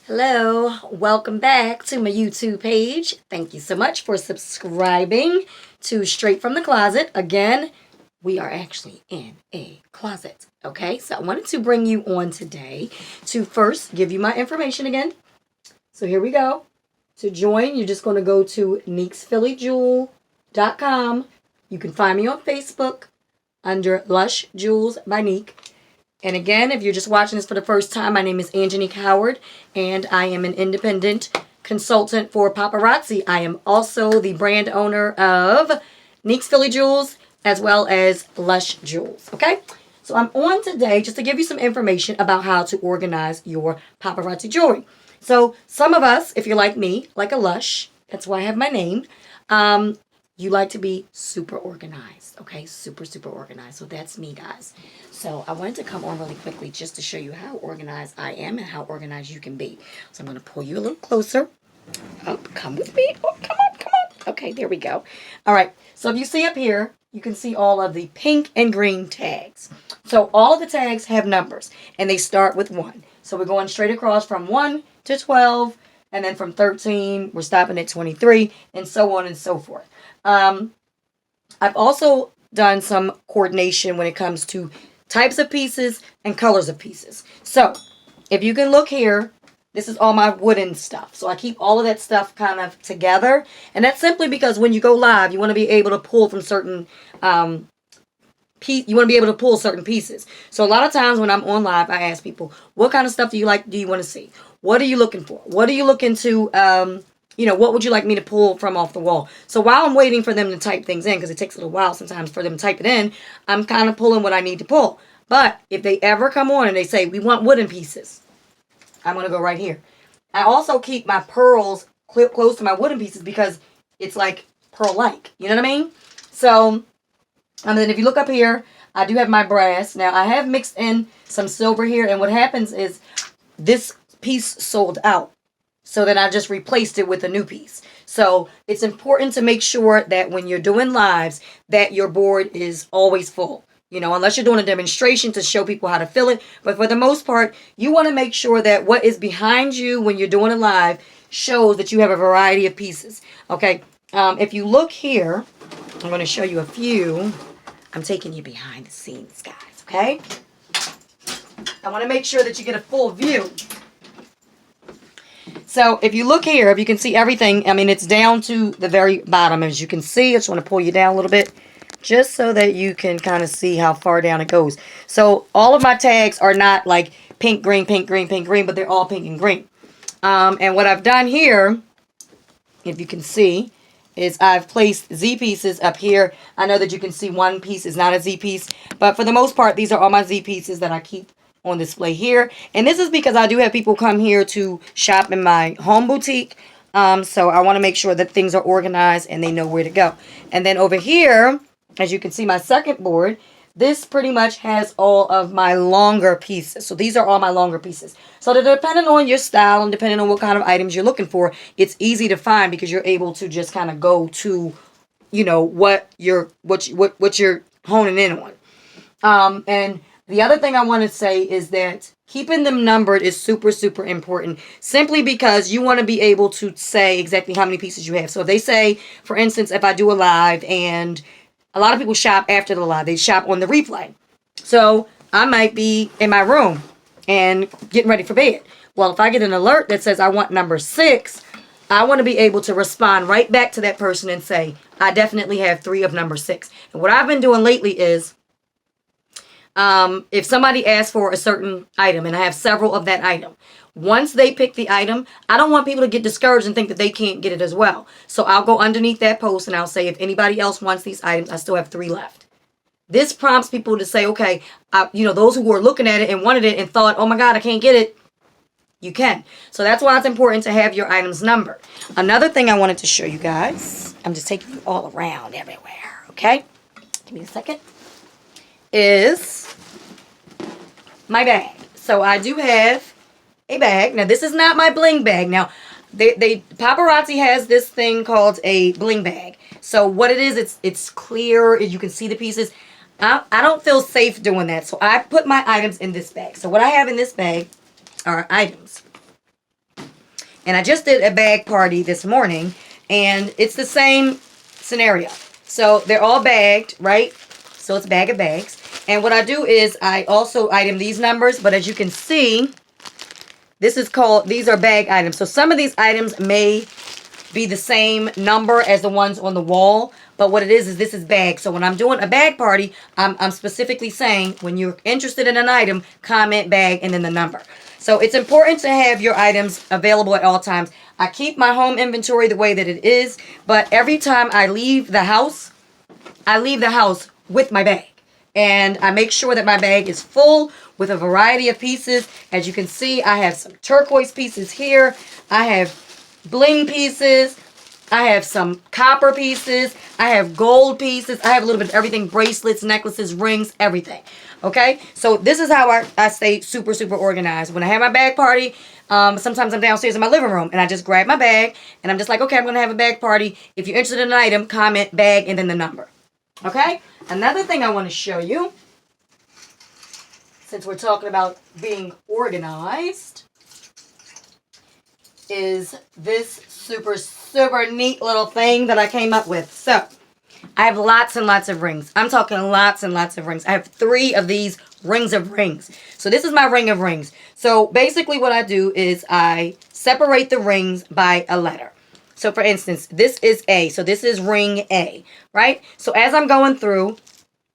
Hello, welcome back to my YouTube page. Thank you so much for subscribing to Straight from the Closet. Again, we are actually in a closet, okay? So I wanted to bring you on today to first give you my information again. So here we go. To join, you're just going to go to niquesphillyjewel.com. You can find me on Facebook under Lush Jewels by Nique. And again, if you're just watching this for the first time, my name is Nique Howard, and I am an independent consultant for Paparazzi. I am also the brand owner of Nique's Philly Jewels, as well as Lush Jewels, okay? So I'm on today just to give you some information about how to organize your paparazzi jewelry. So some of us, if you're like me, like a Lush, that's why I have my name, you like to be super organized, okay? Super, super organized. So that's me, guys. So I wanted to come on really quickly just to show you how organized I am and how organized you can be. So I'm going to pull you a little closer. Oh, come with me. Oh, come on, come on. Okay, there we go. All right. So if you see up here, you can see all of the pink and green tags. So all of the tags have numbers, and they start with 1. So we're going straight across from 1 to 12, and then from 13, we're stopping at 23, and so on and so forth. I've also done some coordination when it comes to types of pieces and colors of pieces. So if you can look here, this is all my wooden stuff. So I keep all of that stuff kind of together. And that's simply because when you go live, you want to be able to pull from certain you want to be able to pull certain pieces. So a lot of times when I'm on live, I ask people, what kind of stuff do you want to see? What are you looking for? What are you looking to what would you like me to pull from off the wall? So while I'm waiting for them to type things in, because it takes a little while sometimes for them to type it in, I'm kind of pulling what I need to pull. But if they ever come on and they say, we want wooden pieces, I'm going to go right here. I also keep my pearls close to my wooden pieces because it's like pearl-like. You know what I mean? So, and then if you look up here, I do have my brass. Now, I have mixed in some silver here. And what happens is this piece sold out. So then I just replaced it with a new piece. So it's important to make sure that when you're doing lives, that your board is always full. You know, unless you're doing a demonstration to show people how to fill it. But for the most part, you want to make sure that what is behind you when you're doing a live shows that you have a variety of pieces. Okay, if you look here, I'm going to show you a few. I'm taking you behind the scenes, guys, okay? I want to make sure that you get a full view. So if you look here, if you can see everything, I mean, it's down to the very bottom. As you can see, I just want to pull you down a little bit just so that you can kind of see how far down it goes. So all of my tags are not like pink, green, pink, green, pink, green, but they're all pink and green. And what I've done here, if you can see, is I've placed Z pieces up here. I know that you can see one piece is not a Z piece, but for the most part, these are all my Z pieces that I keep on display here. And this is because I do have people come here to shop in my home boutique. So I want to make sure that things are organized and they know where to go. And then over here, as you can see, my second board, this pretty much has all of my longer pieces. So these are all my longer pieces. So that depending on your style and depending on what kind of items you're looking for, it's easy to find because you're able to just kind of go to, you know, what you're honing in on. And the other thing I want to say is that keeping them numbered is super, super important simply because you want to be able to say exactly how many pieces you have. So if they say, for instance, if I do a live and a lot of people shop after the live, they shop on the replay. So I might be in my room and getting ready for bed. Well, if I get an alert that says I want number 6, I want to be able to respond right back to that person and say, I definitely have 3 of number 6. And what I've been doing lately is, if somebody asks for a certain item and I have several of that item, once they pick the item, I don't want people to get discouraged and think that they can't get it as well. So I'll go underneath that post and I'll say, if anybody else wants these items, I still have 3 left. This prompts people to say, okay, those who were looking at it and wanted it and thought, oh my God, I can't get it. You can. So that's why it's important to have your items numbered. Another thing I wanted to show you guys, I'm just taking you all around everywhere, okay? Give me a second. Is my bag. So I do have a bag. Now this is not my bling bag. Now Paparazzi has this thing called a bling bag. So what it is, it's clear. You can see the pieces. I don't feel safe doing that. So I put my items in this bag. So what I have in this bag are items. And I just did a bag party this morning, and it's the same scenario. So they're all bagged, right? So it's a bag of bags. And what I do is I also item these numbers, but as you can see, these are bag items. So some of these items may be the same number as the ones on the wall, but what it is this is bag. So when I'm doing a bag party, I'm specifically saying when you're interested in an item, comment bag and then the number. So it's important to have your items available at all times. I keep my home inventory the way that it is, but every time I leave the house with my bag. And I make sure that my bag is full with a variety of pieces. As you can see, I have some turquoise pieces here. I have bling pieces. I have some copper pieces. I have gold pieces. I have a little bit of everything. Bracelets, necklaces, rings, everything. Okay? So this is how I stay super, super organized. When I have my bag party, sometimes I'm downstairs in my living room and I just grab my bag and I'm just like, okay, I'm going to have a bag party. If you're interested in an item, comment bag and then the number. Okay? Another thing I want to show you, since we're talking about being organized, is this super, super neat little thing that I came up with. So, I have lots and lots of rings. I'm talking lots and lots of rings. I have 3 of these rings of rings. So, this is my ring of rings. So, basically what I do is I separate the rings by a letter. So, for instance, this is A. So, this is ring A, right? So, as I'm going through,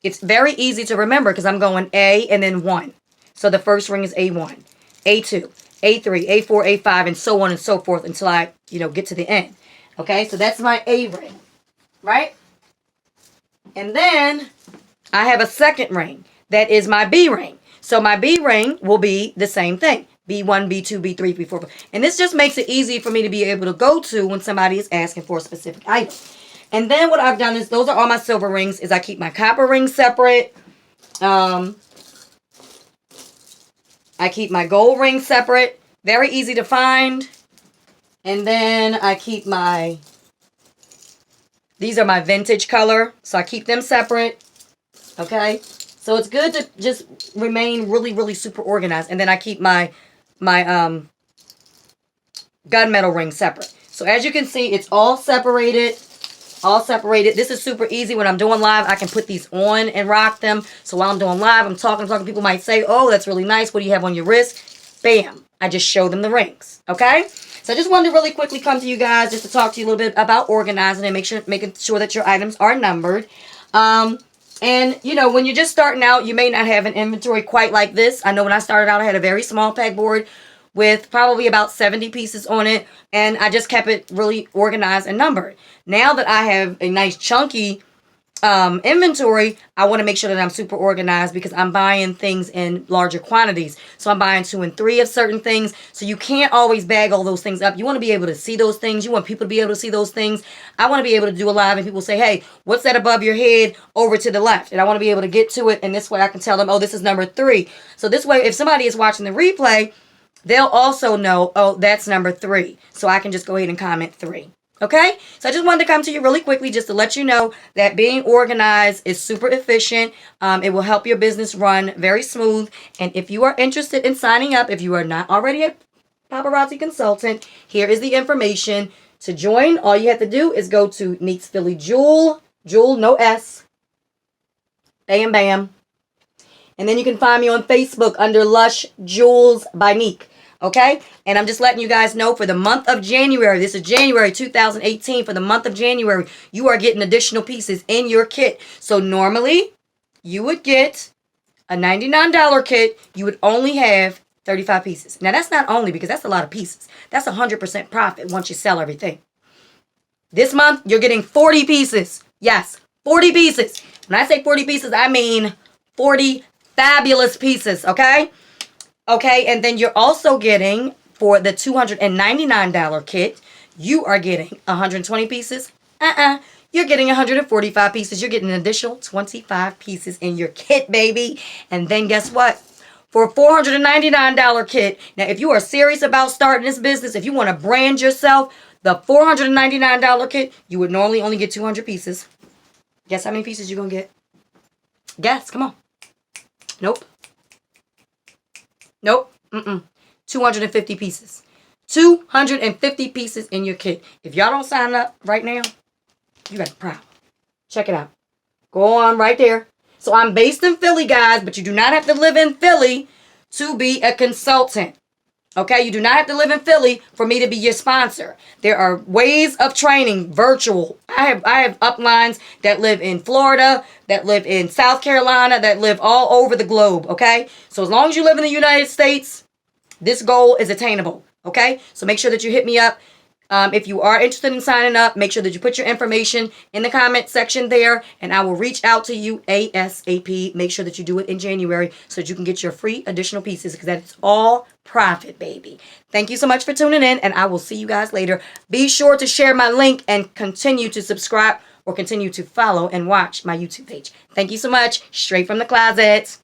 it's very easy to remember because I'm going A and then 1. So, the first ring is A1, A2, A3, A4, A5, and so on and so forth until I, get to the end. Okay? So, that's my A ring, right? And then I have a second ring. That is my B ring. So, my B ring will be the same thing. B1, B2, B3, B4. And this just makes it easy for me to be able to go to when somebody is asking for a specific item. And then what I've done is, those are all my silver rings, is I keep my copper rings separate. I keep my gold rings separate. Very easy to find. And then I keep these are my vintage color. So I keep them separate. Okay. So it's good to just remain really, really super organized. And then I keep my gunmetal ring separate. So as you can see, it's all separated. All separated. This is super easy. When I'm doing live, I can put these on and rock them. So while I'm doing live, I'm talking. People might say, oh, that's really nice. What do you have on your wrist? Bam. I just show them the rings. Okay? So I just wanted to really quickly come to you guys just to talk to you a little bit about organizing and making sure that your items are numbered. And, when you're just starting out, you may not have an inventory quite like this. I know when I started out, I had a very small pegboard with probably about 70 pieces on it. And I just kept it really organized and numbered. Now that I have a nice chunky inventory, I want to make sure that I'm super organized because I'm buying things in larger quantities. So I'm buying 2 and 3 of certain things. So you can't always bag all those things up. You want to be able to see those things. You want people to be able to see those things. I want to be able to do a live and people say, hey, what's that above your head over to the left? And I want to be able to get to it. And this way I can tell them, oh, this is number 3. So this way, if somebody is watching the replay, they'll also know, oh, that's number 3. So I can just go ahead and comment 3. Okay? So I just wanted to come to you really quickly just to let you know that being organized is super efficient. It will help your business run very smooth. And if you are interested in signing up, if you are not already a Paparazzi consultant, here is the information. To join, all you have to do is go to Nique's Philly Jewel, no S, bam, bam. And then you can find me on Facebook under Lush Jewels by Nique. Okay? And I'm just letting you guys know for the month of January, this is January 2018, for the month of January, you are getting additional pieces in your kit. So normally, you would get a $99 kit. You would only have 35 pieces. Now, that's not only because that's a lot of pieces. That's 100% profit once you sell everything. This month, you're getting 40 pieces. Yes, 40 pieces. When I say 40 pieces, I mean 40 fabulous pieces, okay? Okay, and then you're also getting, for the $299 kit, you are getting 120 pieces. You're getting 145 pieces. You're getting an additional 25 pieces in your kit, baby. And then guess what? For a $499 kit, now if you are serious about starting this business, if you want to brand yourself, the $499 kit, you would normally only get 200 pieces. Guess how many pieces you're going to get? Guess, come on. Nope. 250 pieces. 250 pieces in your kit. If y'all don't sign up right now, you got a problem. Check it out. Go on right there. So I'm based in Philly, guys, but you do not have to live in Philly to be a consultant. Okay, you do not have to live in Philly for me to be your sponsor. There are ways of training virtual. I have uplines that live in Florida, that live in South Carolina, that live all over the globe. Okay, so as long as you live in the United States, this goal is attainable. Okay, so make sure that you hit me up. If you are interested in signing up, make sure that you put your information in the comment section there, and I will reach out to you ASAP. Make sure that you do it in January so that you can get your free additional pieces, because that's all profit, baby. Thank you so much for tuning in, and I will see you guys later. Be sure to share my link and continue to subscribe or continue to follow and watch my YouTube page. Thank you so much. Straight from the closet.